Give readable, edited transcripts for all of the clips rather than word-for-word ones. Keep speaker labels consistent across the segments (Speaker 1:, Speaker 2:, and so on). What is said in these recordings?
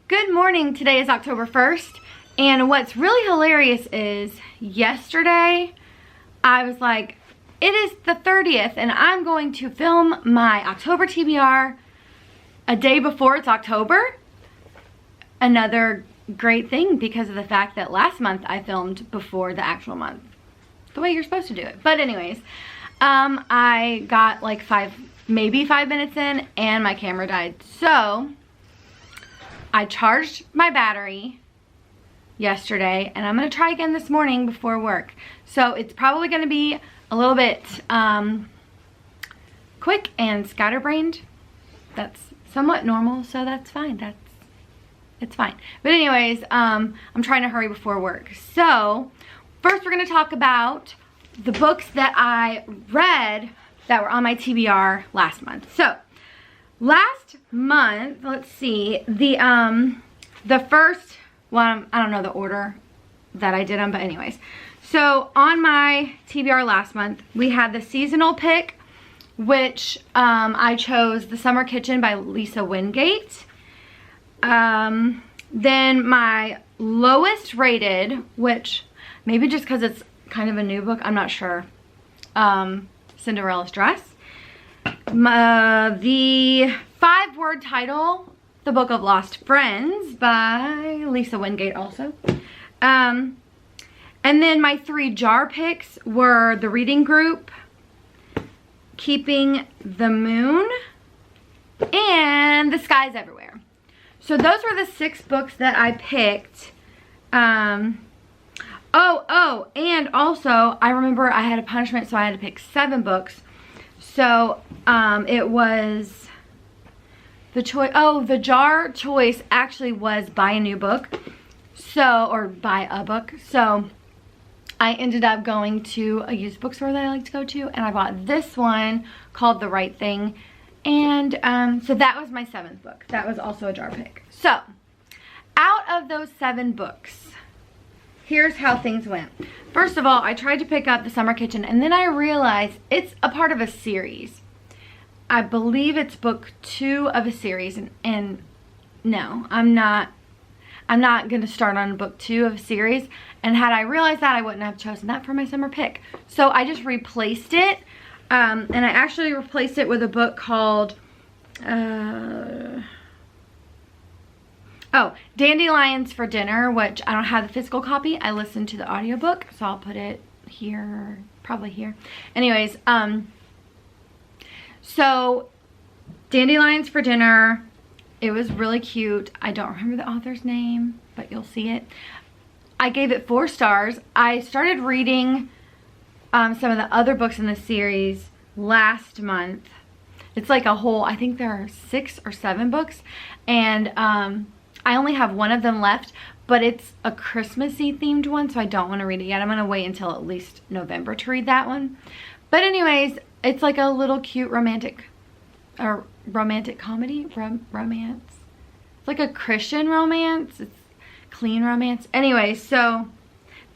Speaker 1: Good morning. Today is October 1st, and what's really hilarious is yesterday I was like, it is the 30th and I'm going to film my October TBR a day before it's October. Another great thing because of the fact that last month I filmed before the actual month. The way you're supposed to do it. But anyways, I got like maybe 5 minutes in and my camera died. So I charged my battery yesterday and I'm gonna try again this morning before work. So it's probably gonna be a little bit quick and scatterbrained. That's somewhat normal, so that's fine. It's fine. But anyways, I'm trying to hurry before work. So first we're gonna talk about the books that I read that were on my TBR last month. So last month, let's see, the first one, I don't know the order that I did them, but anyways. So on my TBR last month, we had the seasonal pick, which I chose The Summer Kitchen by Lisa Wingate. Then my lowest rated, which maybe just because it's kind of a new book, I'm not sure, Cinderella's Dress. The 5-word title, The Book of Lost Friends by Lisa Wingate also. And then my 3 jar picks were The Reading Group, Keeping the Moon, and The Skies Everywhere. So those were the 6 books that I picked. And also I remember I had a punishment, so I had to pick 7 books. So it was the choice. Oh, the jar choice actually was buy a new book. So, or buy a book. So I ended up going to a used bookstore that I like to go to, and I bought this one called The Right Thing. And so that was my 7th book. That was also a jar pick. So out of those 7 books, here's how things went. First of all, I tried to pick up The Summer Kitchen, and then I realized it's a part of a series. I believe it's book 2 of a series, and no, I'm not gonna start on book 2 of a series. And had I realized that, I wouldn't have chosen that for my summer pick. So I just replaced it, and I actually replaced it with a book called Dandelions for Dinner, which I don't have the physical copy. I listened to the audiobook, so I'll put it here, probably here. Anyways, so Dandelions for Dinner, it was really cute. I don't remember the author's name, but you'll see it. I gave it 4 stars. I started reading some of the other books in the series last month. It's like a whole, I think there are 6 or 7 books, and I only have one of them left, but it's a Christmassy themed one, so I don't want to read it yet. I'm going to wait until at least November to read that one. But anyways, it's like a little cute romantic comedy, romance. It's like a Christian romance. It's clean romance. Anyway, so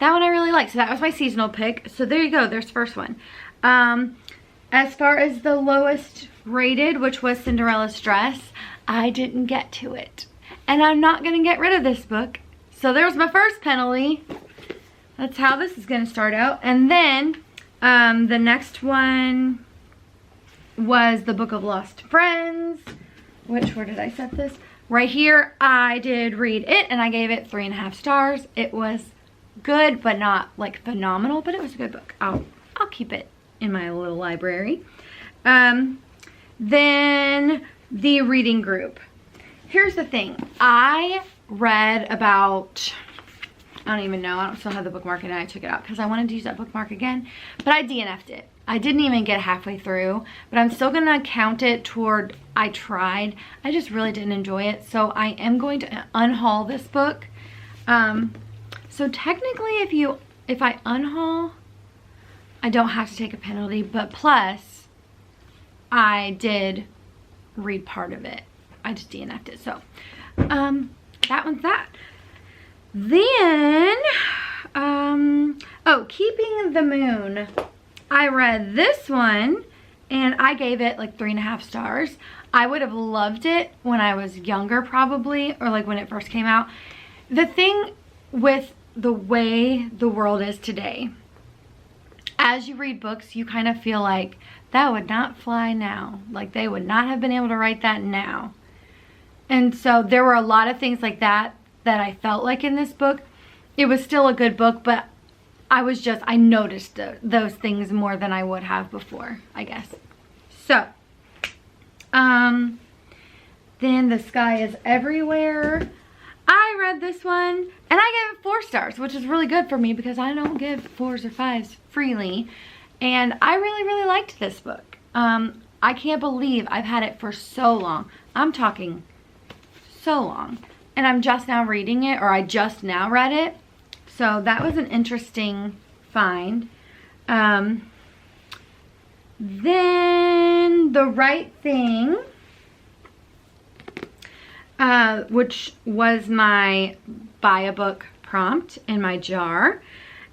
Speaker 1: that one I really like. So that was my seasonal pick. So there you go. There's the first one. As far as the lowest rated, which was Cinderella's Dress, I didn't get to it. And I'm not going to get rid of this book. So there's my first penalty. That's how this is going to start out. And then the next one was The Book of Lost Friends. Where did I set this? Right here. I did read it and I gave it 3.5 stars. It was good, but not like phenomenal, but it was a good book. I'll keep it in my little library. Then The Reading Group. Here's the thing. I read about, I don't even know, I don't still have the bookmark, and I took it out because I wanted to use that bookmark again, but I DNF'd it. I didn't even get halfway through, but I'm still gonna count it toward I tried. I just really didn't enjoy it, so I am going to unhaul this book. So technically if I unhaul, I don't have to take a penalty, but plus I did read part of it. I just DNF'd it, so that one's that. Then Keeping the Moon. I read this one and I gave it like 3.5 stars. I would have loved it when I was younger probably, or like when it first came out. The thing with the way the world is today, as you read books, you kind of feel like that would not fly now. Like they would not have been able to write that now. And so there were a lot of things like that that I felt like in this book. It was still a good book, but I noticed those things more than I would have before, I guess. So, then The Sky is Everywhere. I read this one and I gave it 4 stars, which is really good for me because I don't give 4s or 5s freely. And I really, really liked this book. I can't believe I've had it for so long. I'm talking so long. And I'm just now reading it, or I just now read it. So that was an interesting find. Then The Right Thing, which was my buy a book prompt in my jar.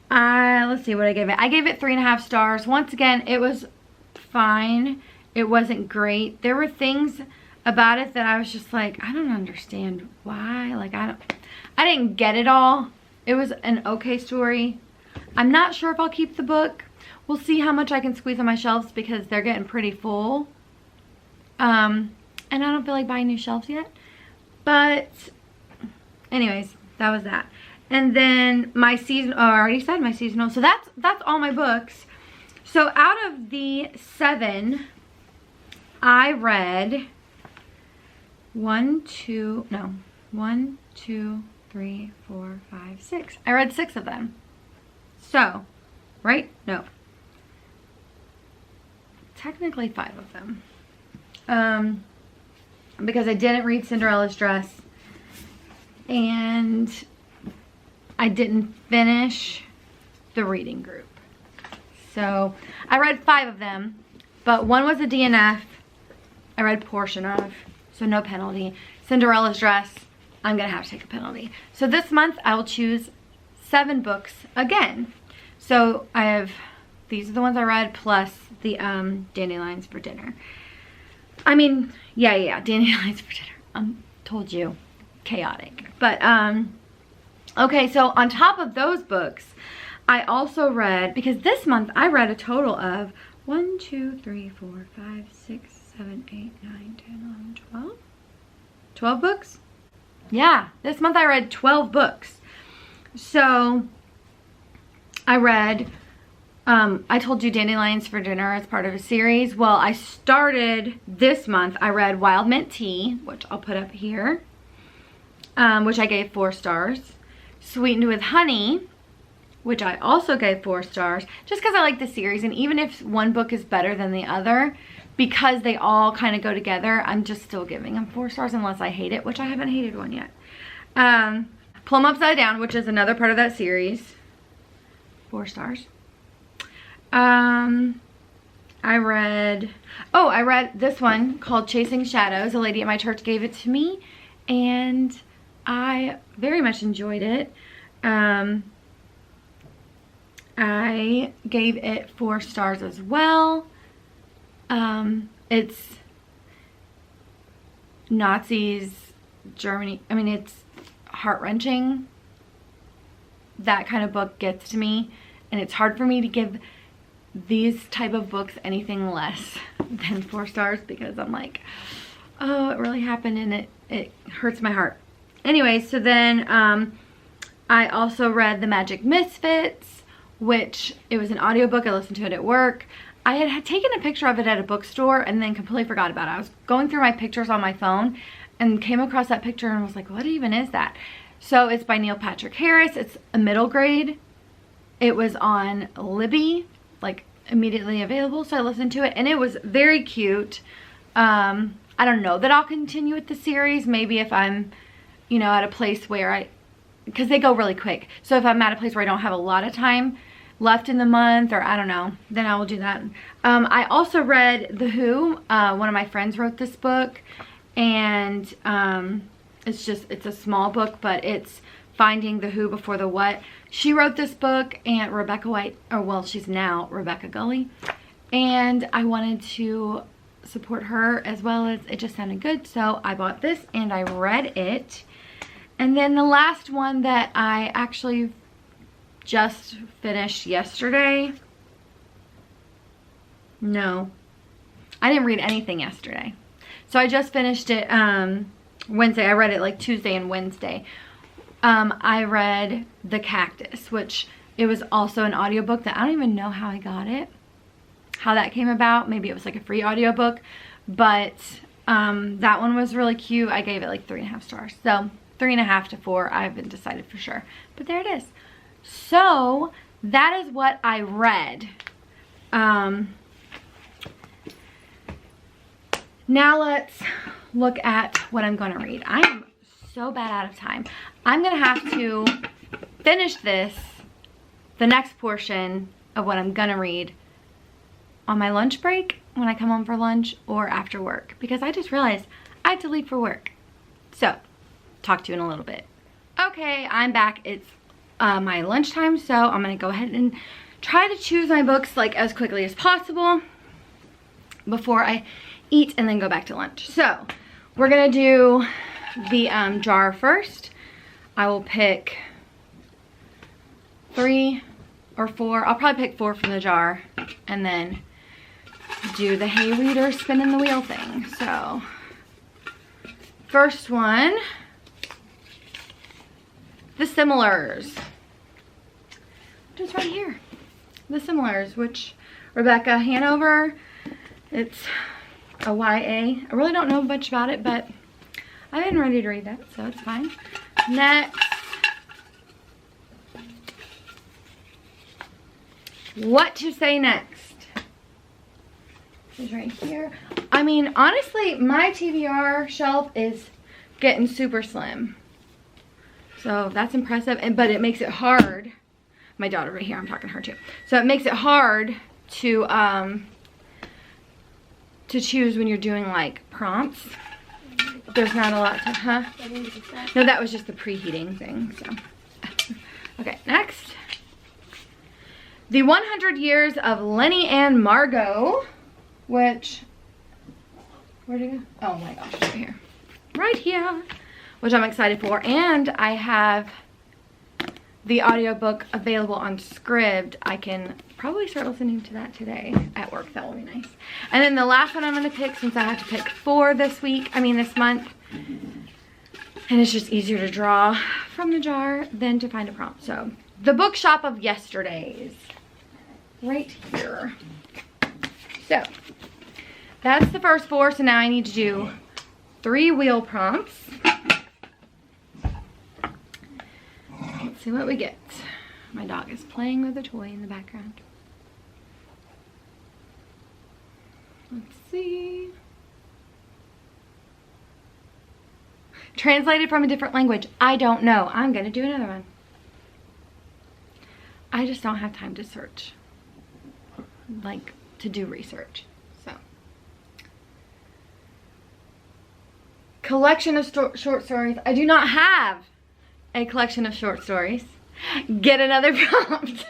Speaker 1: Let's see what I gave it. I gave it 3.5 stars. Once again, it was fine. It wasn't great. There were things about it that I was just like, I don't understand why. Like I didn't get it all. It was an okay story. I'm not sure if I'll keep the book. We'll see how much I can squeeze on my shelves because they're getting pretty full. And I don't feel like buying new shelves yet. But anyways, that was that. And then my season, oh, I already said my seasonal. So that's all my books. So out of the 7, I read 1, 2, 3, 4, 5, 6. I read 6 of them. So, right? No. Technically 5 of them. Because I didn't read Cinderella's Dress. And I didn't finish the reading group. So, I read 5 of them. But one was a DNF. I read a portion of. So, no penalty. Cinderella's Dress, I'm gonna have to take a penalty. So this month I will choose 7 books again. So I have, these are the ones I read plus the Dandelions for Dinner. I mean, yeah, Dandelions for Dinner. Told you, chaotic. But okay, so on top of those books, I also read, because this month I read a total of 1, 2, 3, 4, 5, 6, 7, 8, 9, 10, 11, 12. 12 books? Yeah, this month I read 12 books. So, I read, I told you Dandelions for Dinner as part of a series. Well, I started this month, I read Wild Mint Tea, which I'll put up here, which I gave 4 stars. Sweetened with Honey, which I also gave 4 stars, just because I like the series. And even if one book is better than the other, because they all kind of go together, I'm just still giving them 4 stars unless I hate it, which I haven't hated one yet. Plum Upside Down, which is another part of that series, 4 stars. I read this one called Chasing Shadows. A lady at my church gave it to me, and I very much enjoyed it. I gave it 4 stars as well. It's Nazis, Germany. I mean, it's heart-wrenching. That kind of book gets to me, and it's hard for me to give these type of books anything less than 4 stars because I'm like, oh, it really happened, and it hurts my heart. Anyway, so then I also read The Magic Misfits, which it was an audiobook. I listened to it at work. I had taken a picture of it at a bookstore and then completely forgot about it. I was going through my pictures on my phone and came across that picture and was like, what even is that? So it's by Neil Patrick Harris. It's a middle grade. It was on Libby, like immediately available. So I listened to it and it was very cute. I don't know that I'll continue with the series. Maybe if I'm, you know, at a place where because they go really quick. So if I'm at a place where I don't have a lot of time left in the month, or I don't know, then I will do that. I also read The Who. One of my friends wrote this book, and it's a small book, but it's Finding the Who Before the What. She wrote this book, and Rebecca White, or well, she's now Rebecca Gully, and I wanted to support her as well as it just sounded good, so I bought this and I read it. And then the last one that I actually just finished yesterday, no, I didn't read anything yesterday, so I just finished it Wednesday. I read it like Tuesday and Wednesday. I read The Cactus, which it was also an audiobook that I don't even know how I got it, how that came about. Maybe it was like a free audiobook, but that one was really cute. I gave it like 3.5 stars. So 3.5 to 4, I haven't decided for sure, but there it is. So that is what I read. Now let's look at what I'm gonna read. I am so bad out of time. I'm gonna have to finish the next portion of what I'm gonna read on my lunch break when I come home for lunch or after work, because I just realized I have to leave for work. So, talk to you in a little bit. Okay, I'm back. It's my lunchtime, so I'm gonna go ahead and try to choose my books like as quickly as possible before I eat and then go back to lunch. So, we're gonna do the jar first. I will pick 3 or 4. I'll probably pick 4 from the jar and then do the hay reader spinning the wheel thing. So, first one, The Similars. Just right here. The Similars, which Rebecca Hanover. It's a YA. I really don't know much about it, but I've been ready to read that, so it's fine. Next, What to Say Next is right here. I mean, honestly, my TBR shelf is getting super slim, so that's impressive. But it makes it hard. My daughter right here, I'm talking to her too. So it makes it hard to choose when you're doing like prompts. There's not a lot to, huh? No, that was just the preheating thing, so. Okay, next. The 100 Years of Lenny and Margot, which, where'd it go? Oh my gosh, right here. Right here, which I'm excited for. And I have the audiobook available on Scribd. I can probably start listening to that today at work. That will be nice. And then the last one I'm going to pick, since I have to pick 4 this month, and it's just easier to draw from the jar than to find a prompt. So, The Bookshop of Yesterdays, right here. So, that's the first 4. So now I need to do 3 wheel prompts. Let's see what we get. My dog is playing with a toy in the background. Let's see. Translated from a different language. I don't know. I'm going to do another one. I just don't have time to search. Like, to do research. So. Collection of short stories. I do not have a collection of short stories. Get another prompt.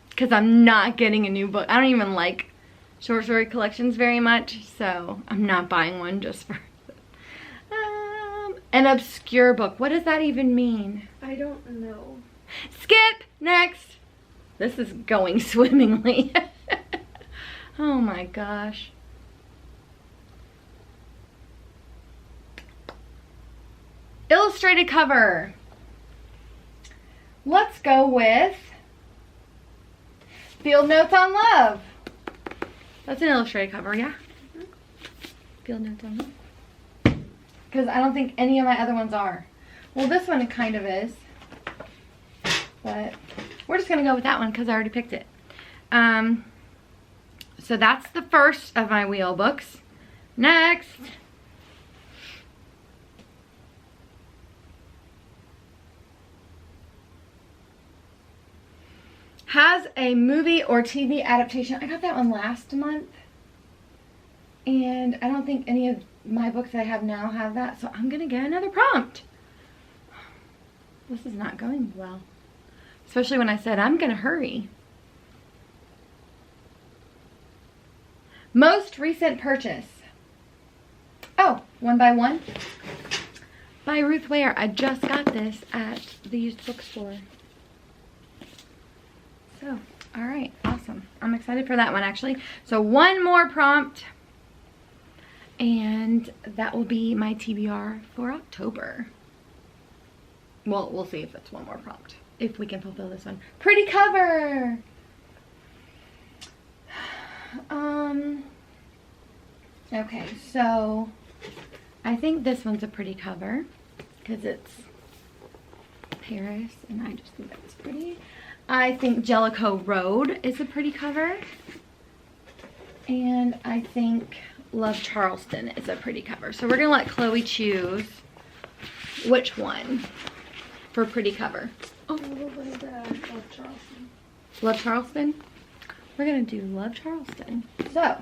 Speaker 1: Because I'm not getting a new book. I don't even like short story collections very much, so I'm not buying one just for an obscure book. What does that even mean?
Speaker 2: I don't know.
Speaker 1: Skip! Next! This is going swimmingly. Oh my gosh. Illustrated cover. Let's go with Field Notes on Love. That's an illustrated cover, yeah? Field Notes on Love. Because I don't think any of my other ones are. Well, this one kind of is. But we're just going to go with that one because I already picked it. So that's the first of my wheel books. Next. Has a movie or TV adaptation. I got that one last month. And I don't think any of my books that I have now have that. So I'm going to get another prompt. This is not going well. Especially when I said I'm going to hurry. Most recent purchase. Oh, One by One by Ruth Ware. I just got this at the used bookstore. So, all right, awesome. I'm excited for that one, actually. So one more prompt, and that will be my TBR for October. Well, we'll see if it's one more prompt, if we can fulfill this one. Pretty cover. Okay, so I think this one's a pretty cover because it's Paris, and I just think that's pretty. I think Jellicoe Road is a pretty cover, and I think Love Charleston is a pretty cover. So we're gonna let Chloe choose which one for pretty cover. Oh, what is that? Love Charleston. Love Charleston? We're gonna do Love Charleston. So,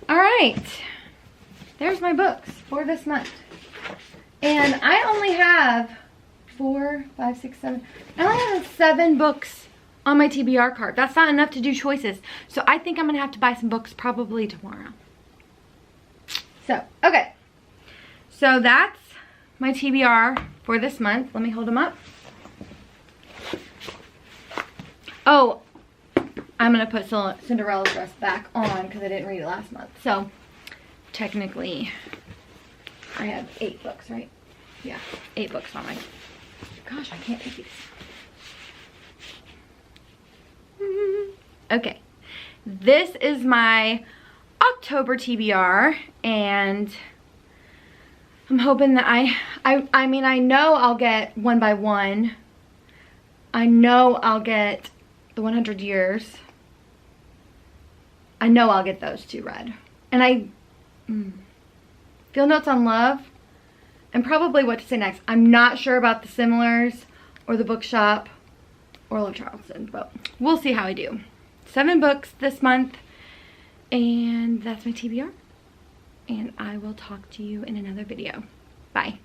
Speaker 1: all right. There's my books for this month. And I only have 4, 5, 6, 7. I only have 7 books on my TBR card. That's not enough to do choices. So I think I'm gonna have to buy some books probably tomorrow. So, okay. So that's my TBR for this month. Let me hold them up. Oh, I'm gonna put Cinderella's dress back on because I didn't read it last month. So technically I have 8 books, right? Yeah, 8 books on my, gosh, I can't take these. Okay, this is my October TBR, and I'm hoping that I mean, I know I'll get One by One. I know I'll get The 100 Years. I know I'll get those 2 read. And I Field Notes on Love, and probably What to Say Next. I'm not sure about The Similars or The Bookshop or Love Charleston, but we'll see how I do. 7 books this month, and that's my TBR. And I will talk to you in another video. Bye.